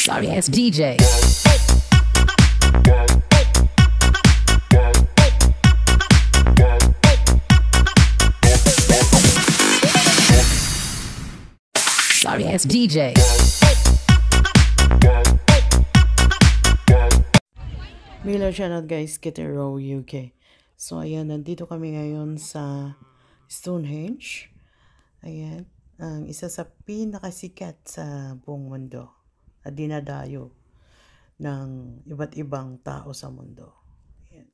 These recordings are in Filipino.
Sorry ass DJ. Sorry ass DJ. Hello, shoutout guys, Kitty Row UK. So ayan, nandito kami ngayon sa Stonehenge. Ayan, ang isa sa pinakasikat sa buong mundo at dinadayo ng iba't ibang tao sa mundo. Ayan.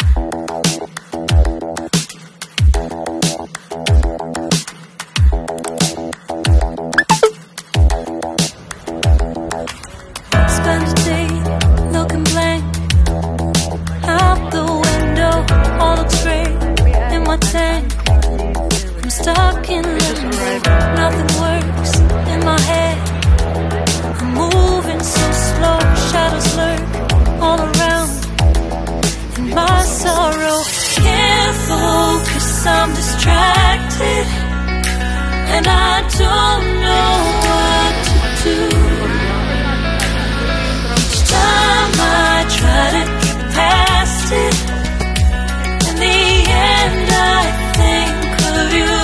Spend the day looking blank out the window, all looks great in my tank. I'm stuck in limbo, nothing works in my head. I'm moving so slow, shadows lurk all around. In my sorrow, can't focus, I'm distracted, and I don't know what to do. Each time I try to get past it, in the end I think of you.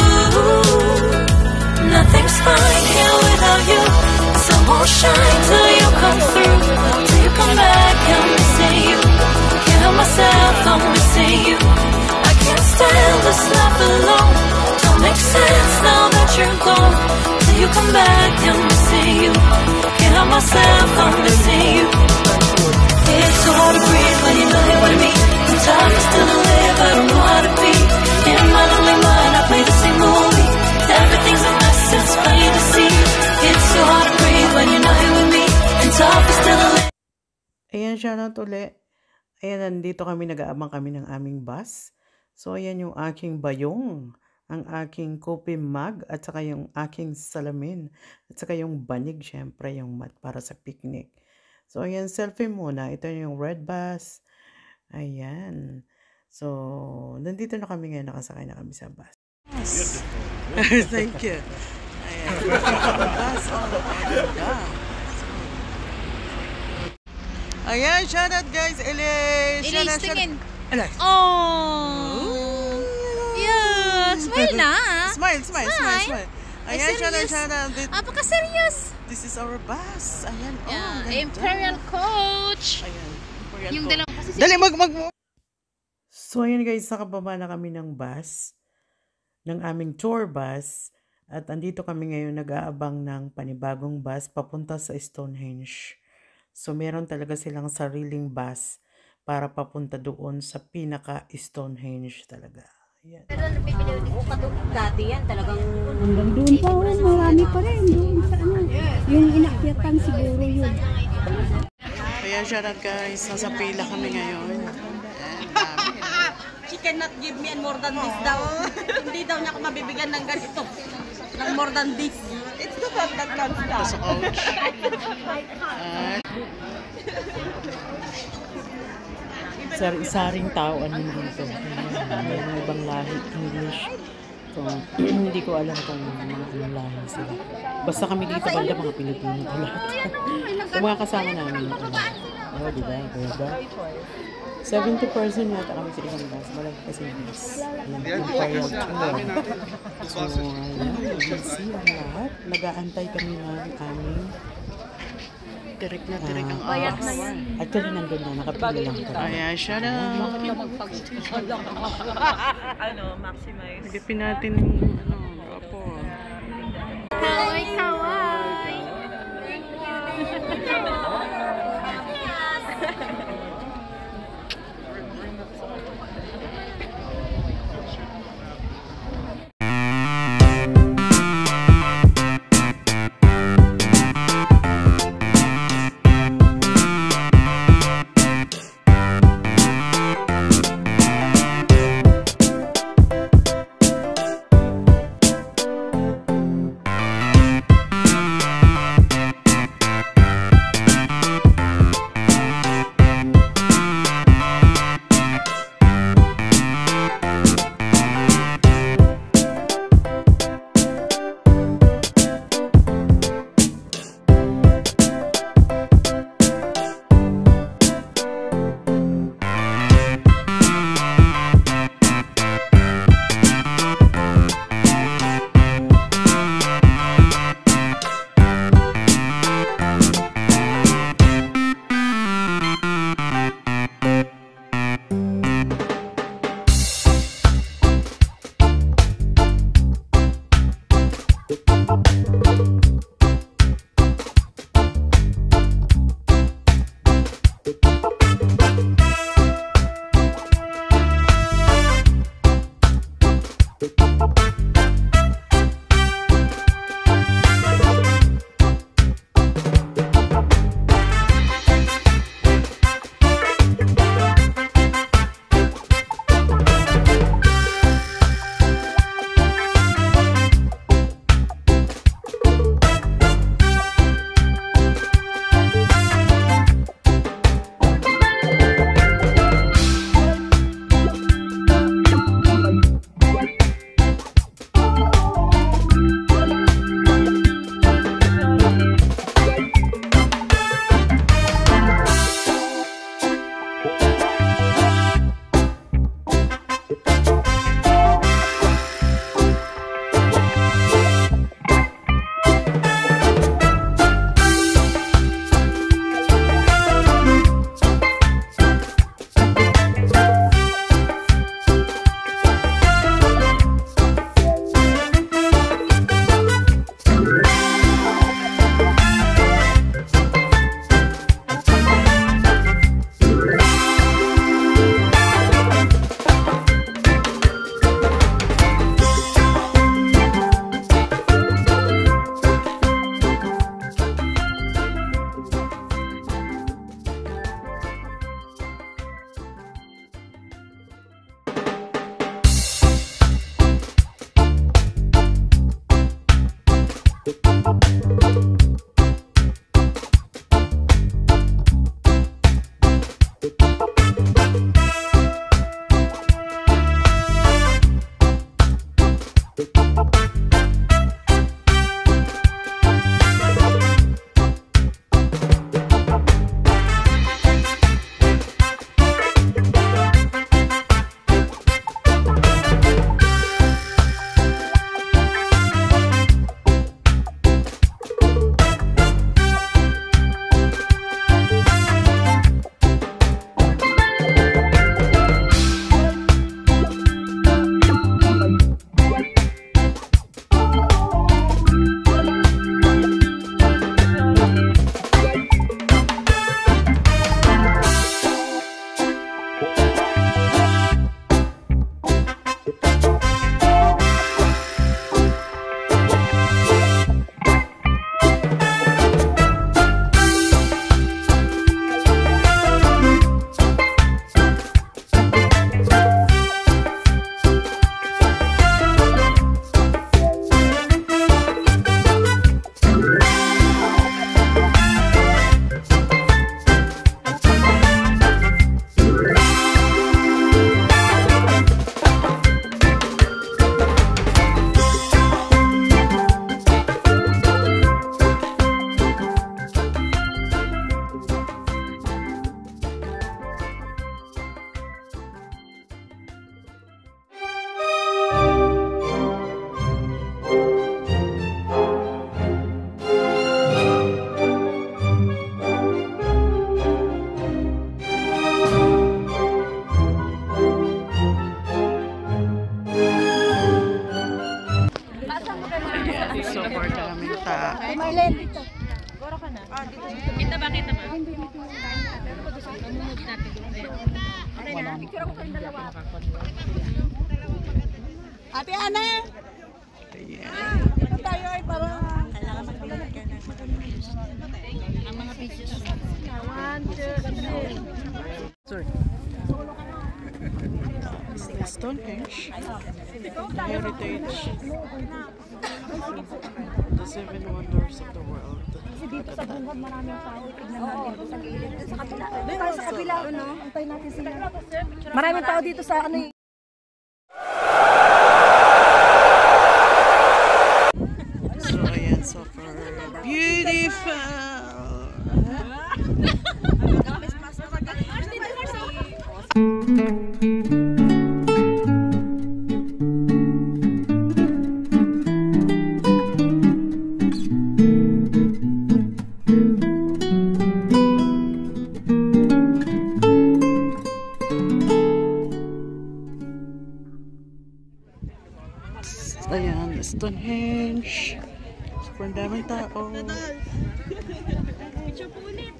Nothing's fine here without you. Sun won't shine till you come through. Till you come back, I'm missing you. Can't help myself, I'm missing you. I can't stand this life alone. Don't make sense now that you're gone. Till you come back, I'm missing you. Can't help myself, I'm missing you. It's so hard to breathe when you're not here with me. I'm tired but still to live, I don't know how to be. In my lonely mind, I play the same movie. Everything's a mess, it's plain to see. It's so hard to breathe when you're not here with me. And tough but still to live. Ayan, shoutout ulit. Ayan, nandito kami, nag-aabang kami ng aming bus. So ayan yung aking bayong, ang aking coffee mug, at saka yung aking salamin, at saka yung banig, syempre yung mat para sa picnic. So ayan, selfie muna. Ito yung red bus. Ayan. So, nandito na kami ngayon, nakasakay na kami sa bus. Yes. Thank you. Ayan. Bus, oh, ganda. Ayan, shoutout guys. Elise. Elise, tingin. Elise. Oh. Yeah. Smile na. Smile. Ayan, shoutout. Apaka-serious. This is our bus. Ayan, Yeah. ganda. Imperial Coach. Ayan, Imperial Yung Coach. dalawang kasi Dali, So, ayan guys, nakababa na kami ng bus, ng aming tour bus, at andito kami ngayon nag-aabang ng panibagong bus papunta sa Stonehenge. So, meron talaga silang sariling bus para papunta doon sa pinaka-Stonehenge talaga. Ayan. Dati yan talagang hanggang doon pa, marami pa rin doon sa ano. Yung inakyatan siguro yun. Ayan, shoutout guys. Nasa pila kami ngayon. she cannot give me more than this daw. Hindi daw niya ako mabibigyan ng ganito. Ng more than this. It's the fact that comes down. Sa coach. Saring tao ano dito. May mga ibang lahi, English. So, hindi ko alam kung anong lahi sila. Basta kami dito banda mga Pilipino ko lahat. Yung mga kasama namin. Oh, diba? Diba? 70% yata kami sa isang bus. Malaki kasi yung bus. Imperial Tour. So, ayan. You can see ang lahat. Nag-aantay kami ng aming tirik na ang bus. Actually, nandun na. Nakapili lang kami. Ayan, shout out. Maximize. Nagipin natin yung gapo. Kaway. Kita ba? Mamumove natin. Okay na? Picture ako kayong dalawa. Ate Ana! Ito tayo ay para... Kailangan magbilang ka na. Ang mga pictures. 1, 2, 3. Sorry. Stonehenge, heritage, the 7 wonders of the world. Kasi dito sa bungad maraming tao. Tignan natin sa gilid. Sa kabila. Doon tayo sa kabila. Antay natin sila. Maraming tao dito sa ano yung... So ayan, so far, beautiful! Ayan, Stonehenge. Sobrang daming tao. Picture po ulit.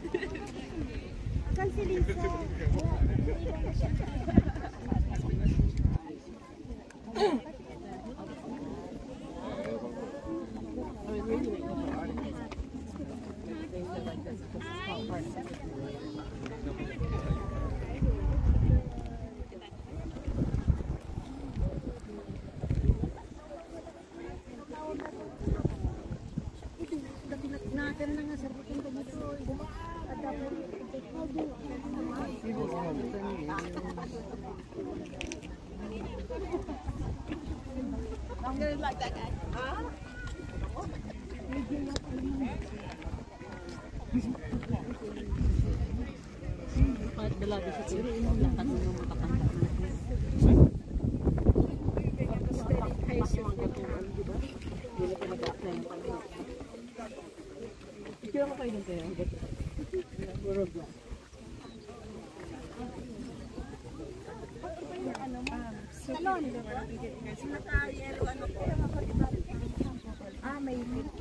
may lift.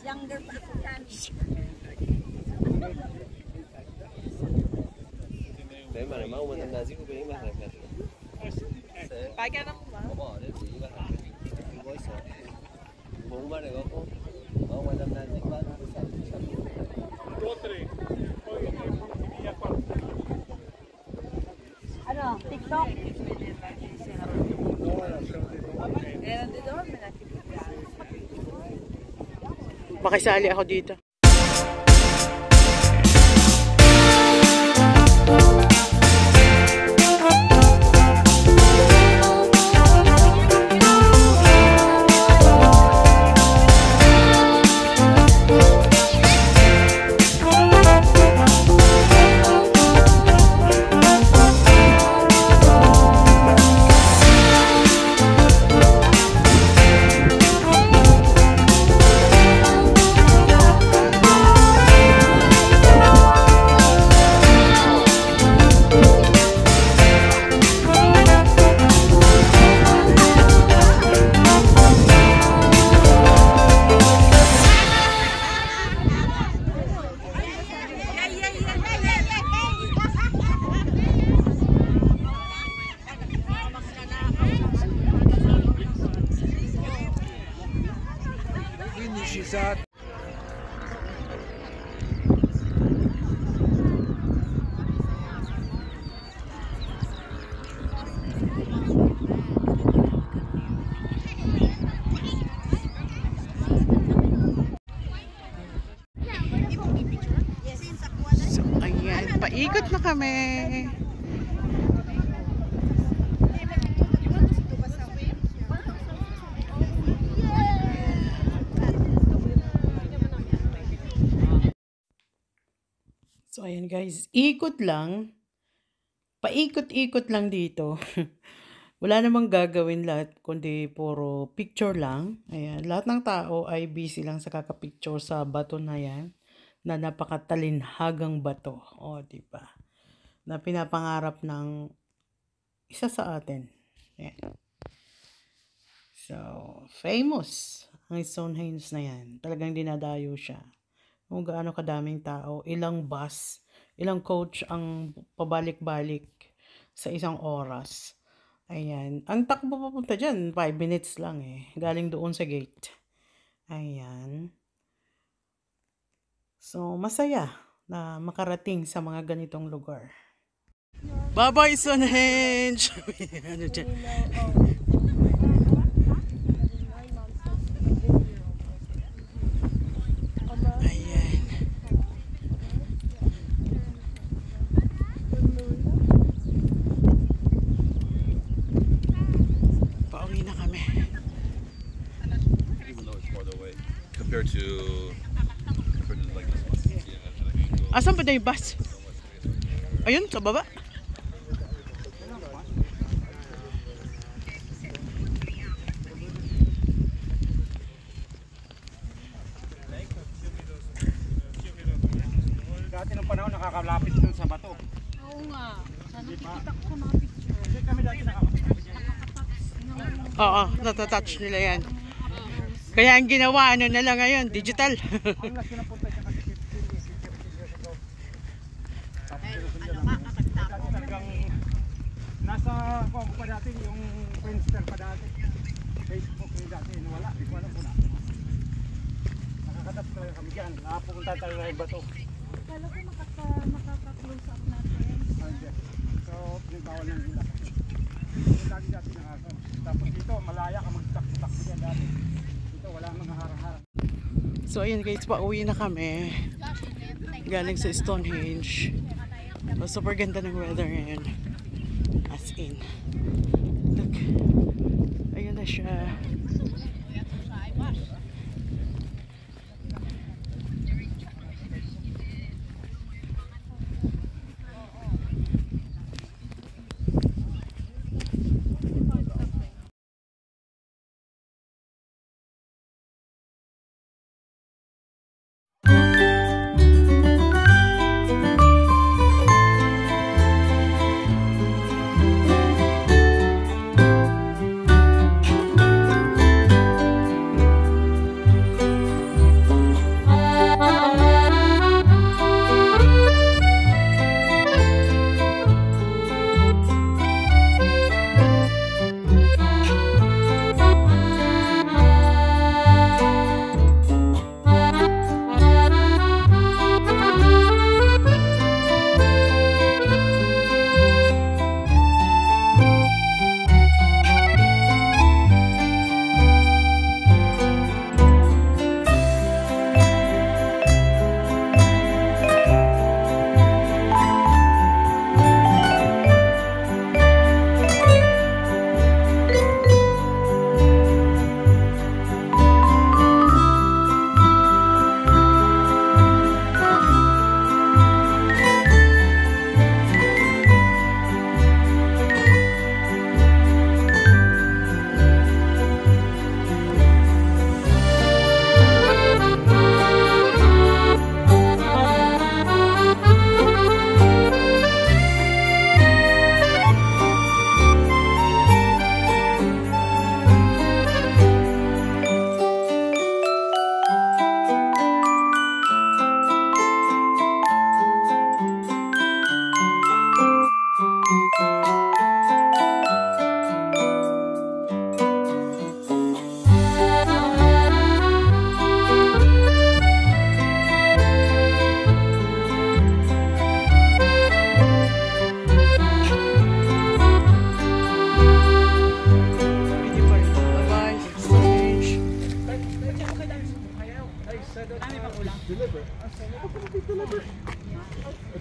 Younger pa ako yan. Ano? TikTok? Makisali ako dito. So, ayan. Paikot na kami. So, ayan guys. Ikot lang. Paikot-ikot lang dito. Wala namang gagawin lahat, kundi puro picture lang. Ayan. Lahat ng tao ay busy lang sa kakapicture sa bato na yan. Na napakatalinhagang bato. O, diba? Na pinapangarap ng isa sa atin. Ayan. So, famous ang Stonehenge na yan. Talagang dinadayo siya. kung gaano kadaming tao, ilang bus, ilang coach ang pabalik-balik sa isang oras. Ayan. Ang takbo papunta dyan, 5 minutes lang eh. Galing doon sa gate. Ayan. So, masaya na makarating sa mga ganitong lugar. Bye-bye, Stonehenge! Ano dyan? Ayan. Pauwi na kami. Even though it's farther away compared to like this one. Yeah, Asan pa na yung bus? Ayun, sa baba. Dati ng panahon nakakalapit dun sa bato. Oo nga. Sana nakikita ko mga picture. Kasi kami dati nakakapit dyan. Oo, natatouch nila yan. Kaya ang ginawa, ano na lang ngayon, digital. Ang last na punta siya kasi 15 years ago. Tapos dati talagang nasa kung pa dati yung Friendster pa dati. Facebook yung dati, nawala. Di ko alam kung na. Nakakatap talaga kami dyan. Nakapunta talaga yung bato. Kala ko makaka-close up natin. So, pinagbawal ng nila. Lagi dati nakakatap. Tapos dito, malaya ka mag-takbo dyan dati. Dito, wala mga harang-harang. So ayun guys, pauwi na kami. Galing sa Stonehenge. So, super ganda ng weather ngayon. As in. Look. Ayun na siya.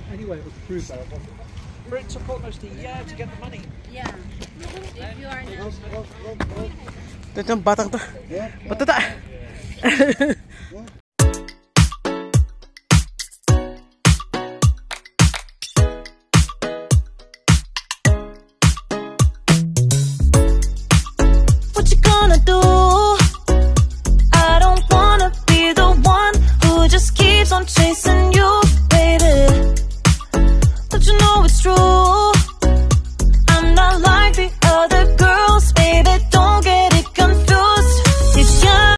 Anyway, it was approved by us. Brits are almost a year to get the money. Yeah. If you are not... Ito yung batang to. Patata! What you gonna do? I don't wanna be the one who just keeps on chasing you.